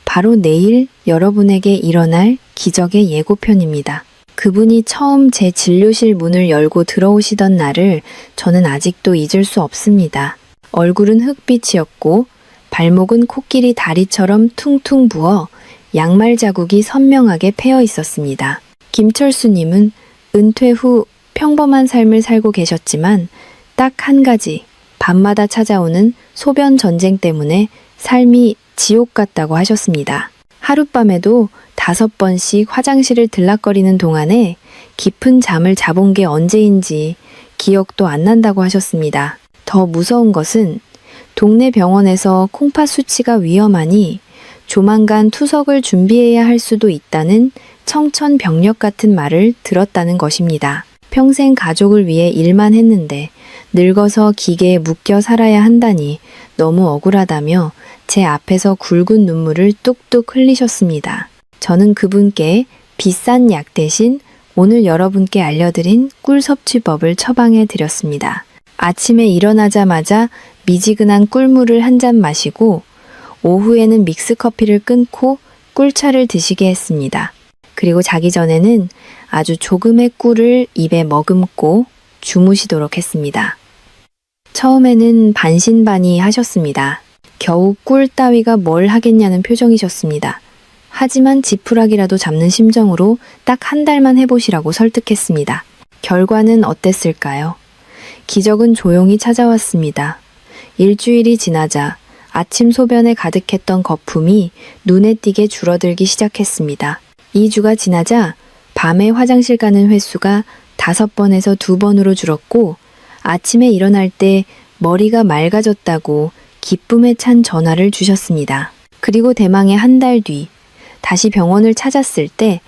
Speaker 1: 바로 내일 여러분에게 일어날 기적의 예고편입니다. 그분이 처음 제 진료실 문을 열고 들어오시던 날을 저는 아직도 잊을 수 없습니다. 얼굴은 흑빛이었고 발목은 코끼리 다리처럼 퉁퉁 부어 양말 자국이 선명하게 패여 있었습니다. 김철수님은 은퇴 후 평범한 삶을 살고 계셨지만 딱 한 가지, 밤마다 찾아오는 소변 전쟁 때문에 삶이 지옥 같다고 하셨습니다. 하룻밤에도 5번씩 화장실을 들락거리는 동안에 깊은 잠을 자본 게 언제인지 기억도 안 난다고 하셨습니다. 더 무서운 것은 동네 병원에서 콩팥 수치가 위험하니 조만간 투석을 준비해야 할 수도 있다는 청천벽력 같은 말을 들었다는 것입니다. 평생 가족을 위해 일만 했는데 늙어서 기계에 묶여 살아야 한다니 너무 억울하다며 제 앞에서 굵은 눈물을 뚝뚝 흘리셨습니다. 저는 그분께 비싼 약 대신 오늘 여러분께 알려드린 꿀 섭취법을 처방해 드렸습니다. 아침에 일어나자마자 미지근한 꿀물을 한 잔 마시고 오후에는 믹스커피를 끊고 꿀차를 드시게 했습니다. 그리고 자기 전에는 아주 조금의 꿀을 입에 머금고 주무시도록 했습니다. 처음에는 반신반의 하셨습니다. 겨우 꿀 따위가 뭘 하겠냐는 표정이셨습니다. 하지만 지푸라기라도 잡는 심정으로 딱 한 달만 해보시라고 설득했습니다. 결과는 어땠을까요? 기적은 조용히 찾아왔습니다. 일주일이 지나자 아침 소변에 가득했던 거품이 눈에 띄게 줄어들기 시작했습니다. 2주가 지나자 밤에 화장실 가는 횟수가 5번에서 2번으로 줄었고 아침에 일어날 때 머리가 맑아졌다고 기쁨에 찬 전화를 주셨습니다. 그리고 대망의 한 달 뒤 다시 병원을 찾았을 때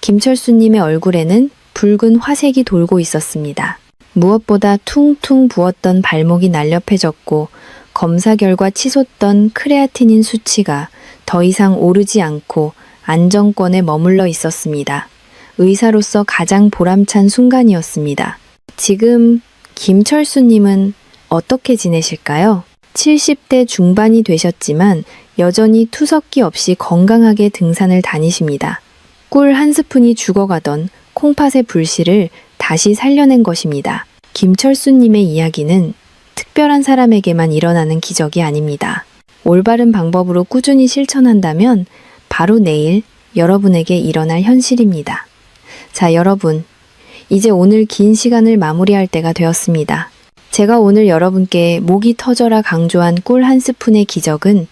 Speaker 1: 김철수님의 얼굴에는 붉은 화색이 돌고 있었습니다. 무엇보다 퉁퉁 부었던 발목이 날렵해졌고 검사 결과 치솟던 크레아티닌 수치가 더 이상 오르지 않고 안정권에 머물러 있었습니다. 의사로서 가장 보람찬 순간이었습니다. 지금 김철수님은 어떻게 지내실까요? 70대 중반이 되셨지만 여전히 투석기 없이 건강하게 등산을 다니십니다. 꿀 한 스푼이 죽어가던 콩팥의 불씨를 다시 살려낸 것입니다. 김철수님의 이야기는 특별한 사람에게만 일어나는 기적이 아닙니다. 올바른 방법으로 꾸준히 실천한다면 바로 내일 여러분에게 일어날 현실입니다. 자, 여러분, 이제 오늘 긴 시간을 마무리할 때가 되었습니다. 제가 오늘 여러분께 목이 터져라 강조한 꿀 한 스푼의 기적은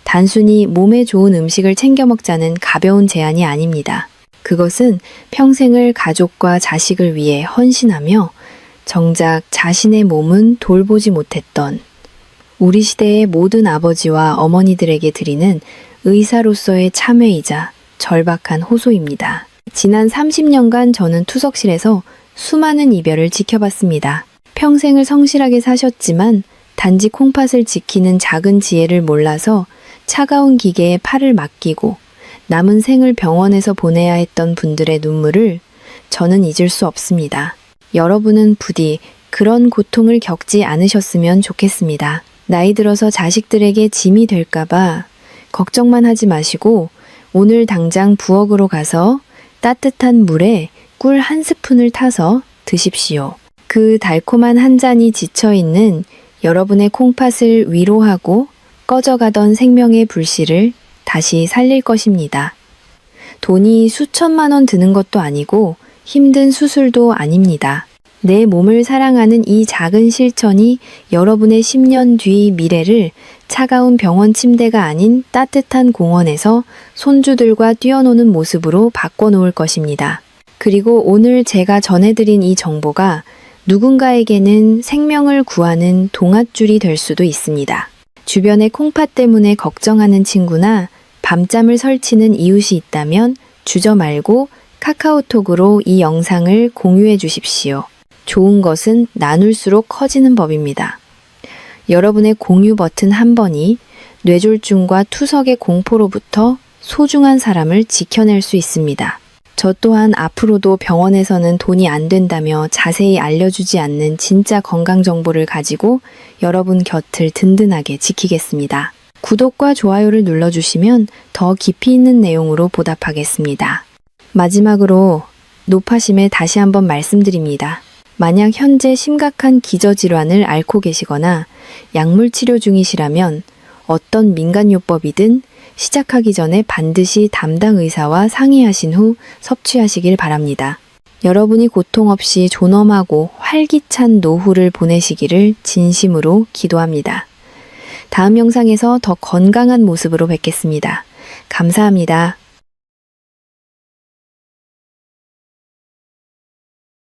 Speaker 1: 단순히 몸에 좋은 음식을 챙겨 먹자는 가벼운 제안이 아닙니다. 그것은 평생을 가족과 자식을 위해 헌신하며 정작 자신의 몸은 돌보지 못했던 우리 시대의 모든 아버지와 어머니들에게 드리는 의사로서의 참회이자 절박한 호소입니다. 지난 30년간 저는 투석실에서 수많은 이별을 지켜봤습니다. 평생을 성실하게 사셨지만 단지 콩팥을 지키는 작은 지혜를 몰라서 차가운 기계에 팔을 맡기고 남은 생을 병원에서 보내야 했던 분들의 눈물을 저는 잊을 수 없습니다. 여러분은 부디 그런 고통을 겪지 않으셨으면 좋겠습니다. 나이 들어서 자식들에게 짐이 될까봐 걱정만 하지 마시고 오늘 당장 부엌으로 가서 따뜻한 물에 꿀 한 스푼을 타서 드십시오. 그 달콤한 한 잔이 지쳐있는 여러분의 콩팥을 위로하고 꺼져가던 생명의 불씨를 다시 살릴 것입니다. 돈이 수천만 원 드는 것도 아니고 힘든 수술도 아닙니다. 내 몸을 사랑하는 이 작은 실천이 여러분의 10년 뒤 미래를 차가운 병원 침대가 아닌 따뜻한 공원에서 손주들과 뛰어노는 모습으로 바꿔놓을 것입니다. 그리고 오늘 제가 전해드린 이 정보가 누군가에게는 생명을 구하는 동아줄이 될 수도 있습니다. 주변에 콩팥 때문에 걱정하는 친구나 밤잠을 설치는 이웃이 있다면 주저 말고 카카오톡으로 이 영상을 공유해 주십시오. 좋은 것은 나눌수록 커지는 법입니다. 여러분의 공유 버튼 한 번이 뇌졸중과 투석의 공포로부터 소중한 사람을 지켜낼 수 있습니다. 저 또한 앞으로도 병원에서는 돈이 안 된다며 자세히 알려주지 않는 진짜 건강 정보를 가지고 여러분 곁을 든든하게 지키겠습니다. 구독과 좋아요를 눌러주시면 더 깊이 있는 내용으로 보답하겠습니다. 마지막으로 노파심에 다시 한번 말씀드립니다. 만약 현재 심각한 기저질환을 앓고 계시거나 약물 치료 중이시라면 어떤 민간요법이든 시작하기 전에 반드시 담당 의사와 상의하신 후 섭취하시길 바랍니다. 여러분이 고통 없이 존엄하고 활기찬 노후를 보내시기를 진심으로 기도합니다. 다음 영상에서 더 건강한 모습으로 뵙겠습니다. 감사합니다.